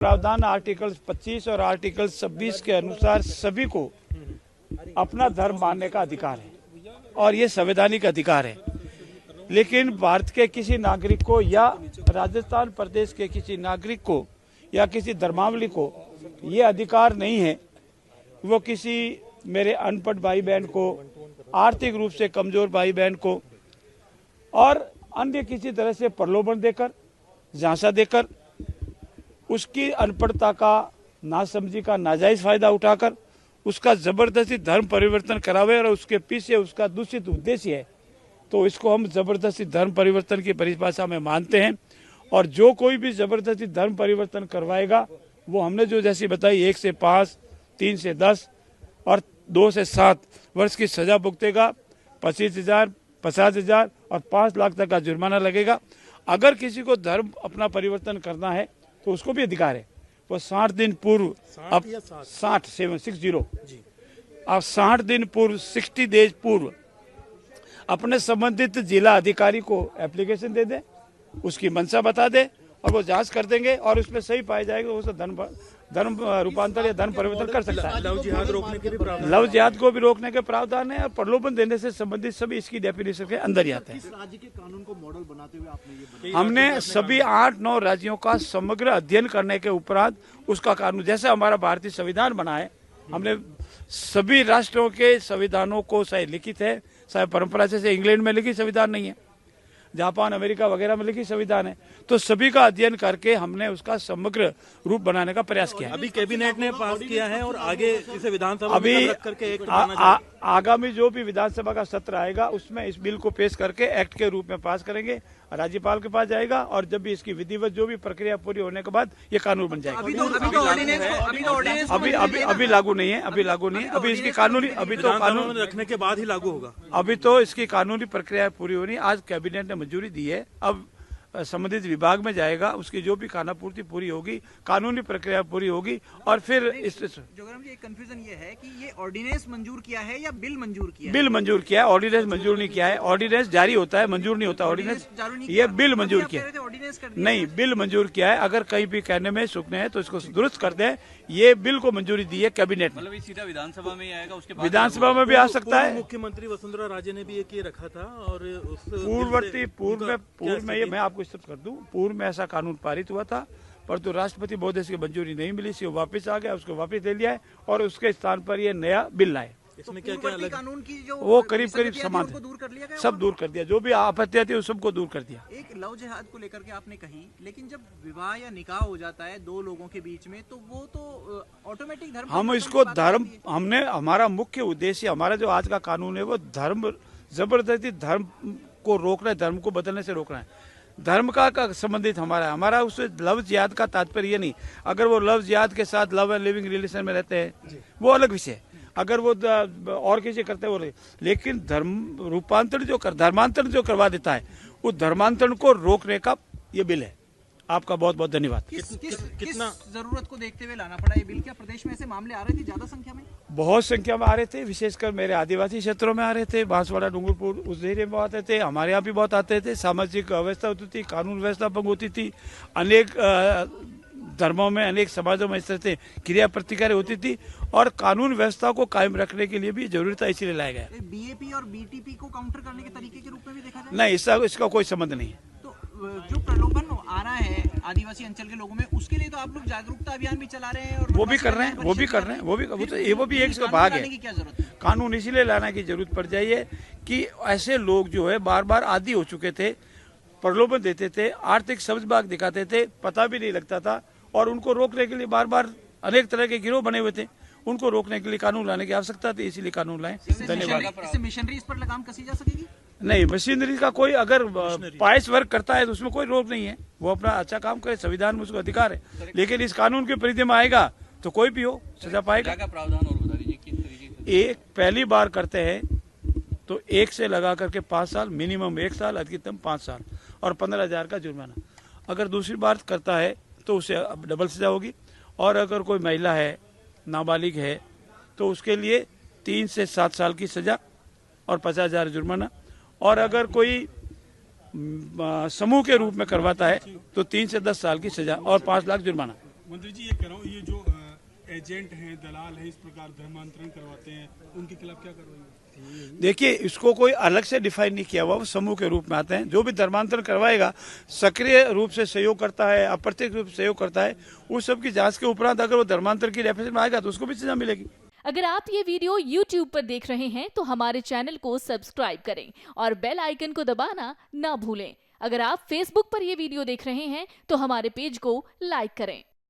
प्रावधान आर्टिकल 25 और आर्टिकल 26 के अनुसार सभी को अपना धर्म मानने का अधिकार है और ये संवैधानिक अधिकार है। लेकिन भारत के किसी नागरिक को या राजस्थान प्रदेश के किसी नागरिक को या किसी धर्मावलंबी को ये अधिकार नहीं है वो किसी मेरे अनपढ़ भाई बहन को, आर्थिक रूप से कमजोर भाई बहन को और अन्य किसी तरह से प्रलोभन देकर, झांसा देकर, उसकी अनपढ़ता का, नासमझी का नाजायज फायदा उठाकर उसका जबरदस्ती धर्म परिवर्तन करावे और उसके पीछे उसका दूषित उद्देश्य है, तो इसको हम जबरदस्ती धर्म परिवर्तन की परिभाषा में मानते हैं। और जो कोई भी जबरदस्ती धर्म परिवर्तन करवाएगा वो हमने जो जैसी बताई 1 से 5, 3 से 10 और 2 से 7 वर्ष की सजा भुगतेगा, 25,000, 50,000 और 5 लाख तक का जुर्माना लगेगा। अगर किसी को धर्म अपना परिवर्तन करना है तो उसको भी अधिकार है। वो 60 दिन पूर्व, अब 60 अब 60 दिन पूर्व, 60 डेज पूर्व अपने संबंधित जिला अधिकारी को एप्लीकेशन दे दे, उसकी मंशा बता दे और वो जांच कर देंगे और उसमें सही पाया जाएगा उसे धर्म रूपांतर या धर्म परिवर्तन कर सकता है। लव जिहाद रोकने के भी प्रावधान, लव जिहाद को भी रोकने के प्रावधान है और प्रलोभन देने से संबंधित सभी इसकी डेफिनेशन के अंदर ही आते हैं। किस राज्य के कानून को मॉडल बनाते हुए आपने ये बनाया? हमने सभी 8-9 राज्यों का समग्र अध्ययन करने के उपरांत उसका कानून, जैसे हमारा भारतीय संविधान बना है, हमने सभी राष्ट्रों के संविधानों को, चाहे लिखित है चाहे परंपरा, जैसे इंग्लैंड में लिखित संविधान नहीं है, जापान, अमेरिका वगैरह में लिखित संविधान है, तो सभी का अध्ययन करके हमने उसका समग्र रूप बनाने का प्रयास किया है। अभी कैबिनेट ने पास किया है और आगे इसे विधानसभा में रख करके एक्ट बनाना चाहिए। आगामी जो भी विधानसभा का सत्र आएगा उसमें इस बिल को पेश करके एक्ट के रूप में पास करेंगे, राज्यपाल के पास जाएगा और जब भी इसकी विधिवत जो भी प्रक्रिया पूरी होने के बाद ये कानून बन जाएगा। अभी लागू नहीं है, अभी लागू नहीं है, अभी इसकी कानूनी, अभी तो कानून रखने के बाद ही लागू होगा। अभी तो इसकी कानूनी प्रक्रिया पूरी होनी। आज कैबिनेट ने मंजूरी दी है, अब संबंधित विभाग में जाएगा, उसकी जो भी खानापूर्ति पूरी होगी, कानूनी प्रक्रिया पूरी होगी और फिर इस जोगराम जी, एक कंफ्यूजन ये है कि ये ऑर्डिनेंस मंजूर किया है या बिल मंजूर किया है? बिल मंजूर किया है, ऑर्डिनेंस मंजूर नहीं किया है। ऑर्डिनेंस जारी होता है, मंजूर नहीं होता ऑर्डिनेंस। ये बिल मंजूर किया है, नहीं, बिल मंजूर किया है। अगर कहीं भी कहने में सुखने है तो इसको दुरुस्त कर दें। ये बिल को मंजूरी दी है कैबिनेट ने, मतलब सीधा विधानसभा में ही आएगा, उसके बाद विधानसभा में भी आ सकता है। मुख्यमंत्री वसुंधरा राजे ने भी एक ये रखा था और पूर्व में ये मैं आपको स्पष्ट कर दूं, पूर्व में ऐसा कानून पारित हुआ था परंतु राष्ट्रपति महोदय से मंजूरी नहीं मिली, इसलिए वापस आ गया, उसको वापस ले लिया है और उसके स्थान पर ये नया बिल लाए। इसमें क्या क्या अलग कानून की जो वो करीब समान दूर कर लिया गया, सब दूर कर दिया, जो भी आपत्तियां थी उस सबको दूर कर दिया। एक लव जिहाद को लेकर के आपने कही, लेकिन जब विवाह या निकाह हो जाता है दो लोगों के बीच में तो वो तो ऑटोमेटिक धर्म, हम इसको धर्म, हमने, हमारा मुख्य उद्देश्य, हमारा जो आज का कानून है वो धर्म, जबरदस्ती धर्म को रोकना है, धर्म को बदलने से रोकना है। धर्म का संबंधित हमारा उससे लव जिहाद का तात्पर्य ये नहीं। अगर वो लव जिहाद के साथ लव एंड लिविंग रिलेशन में रहते हैं वो अलग विषय है, अगर वो और किसी करते हैं वो, लेकिन धर्म रूपांतरण धर्मांतरण जो करवा देता है उस धर्मांतरण को रोकने का ये बिल है। आपका बहुत बहुत धन्यवाद। किस जरूरत को देखते हुए लाना पड़ा ये बिल? क्या प्रदेश में ऐसे मामले आ रहे थे ज्यादा संख्या में? बहुत संख्या में आ रहे थे, विशेषकर मेरे आदिवासी क्षेत्रों में आ रहे थे, बांसवाड़ा, डूंगरपुर, उस एरिया में आते थे, हमारे यहाँ भी बहुत आते थे। सामाजिक अव्यवस्था होती थी, कानून व्यवस्था भंग होती थी, अनेक धर्मों में, अनेक समाजों में इस तरह से क्रिया प्रतिक्रिया होती थी और कानून व्यवस्था को कायम रखने के लिए भी जरूरी था, इसीलिए लाया गया। बीएपी और बीटीपी को काउंटर करने के तरीके के रूप में भी देखा जाए? नहीं, इसका कोई संबंध नहीं है। जो प्रलोभन आ रहा है आदिवासी अंचल के लोगों में, उसके लिए तो आप लोग जागरूकता अभियान भी चला रहे हैं और वो भी कर रहे हैं, वो भी एक भाग है। क्या जरूरत है? कानून इसीलिए लाने की जरूरत पड़ जाती है कि ऐसे लोग जो है बार बार आदी हो चुके थे, प्रलोभन देते थे, आर्थिक समझबाग दिखाते थे, पता भी नहीं लगता था और उनको रोकने के लिए बार बार अनेक तरह के गिरोह बने हुए थे, उनको रोकने के लिए कानून लाने की आवश्यकता थी, इसीलिए कानून लाए। धन्यवाद। इससे मिशनरीज पर लगाम कसी जा सकेगी? नहीं, मशीनरी का कोई अगर पाइस वर्क करता है तो उसमें कोई रोक नहीं है, वो अपना अच्छा काम करे, संविधान में उसको अधिकार है, लेकिन इस कानून के परिधि में आएगा तो कोई भी हो सजा पाएगा। प्रावधान और बता दीजिए किस तरीके से? एक पहली बार करते हैं तो 1 से लगा करके 5 साल, मिनिमम 1 साल, अधिकतम 5 साल और 15,000 का जुर्माना। अगर दूसरी बार करता है तो उसे अब डबल सजा होगी और अगर कोई महिला है, नाबालिग है तो उसके लिए 3 से 7 साल की सजा और 50,000 जुर्माना। और अगर कोई समूह के रूप में करवाता है तो 3 से 10 साल की सजा और 5 लाख जुर्माना। मंत्री जी ये कह रहा हूँ, ये जो एजेंट हैं, दलाल हैं, इस प्रकार धर्मांतरण करवाते हैं, उनके खिलाफ क्या कार्रवाई? देखिए, इसको कोई अलग से डिफाइन नहीं किया हुआ, वो समूह के रूप में आते हैं। जो भी धर्मांतरण करवाएगा, सक्रिय रूप से सहयोग करता है, अप्रत्यक्ष रूप से सहयोग करता है, उस सब की जांच के उपरांत अगर वो धर्मांतरण की डेफिनेशन में आएगा तो उसको भी सजा मिलेगी। अगर आप ये वीडियो YouTube पर देख रहे हैं तो हमारे चैनल को सब्सक्राइब करें और बेल आइकन को दबाना ना भूलें। अगर आप Facebook पर ये वीडियो देख रहे हैं तो हमारे पेज को लाइक करें।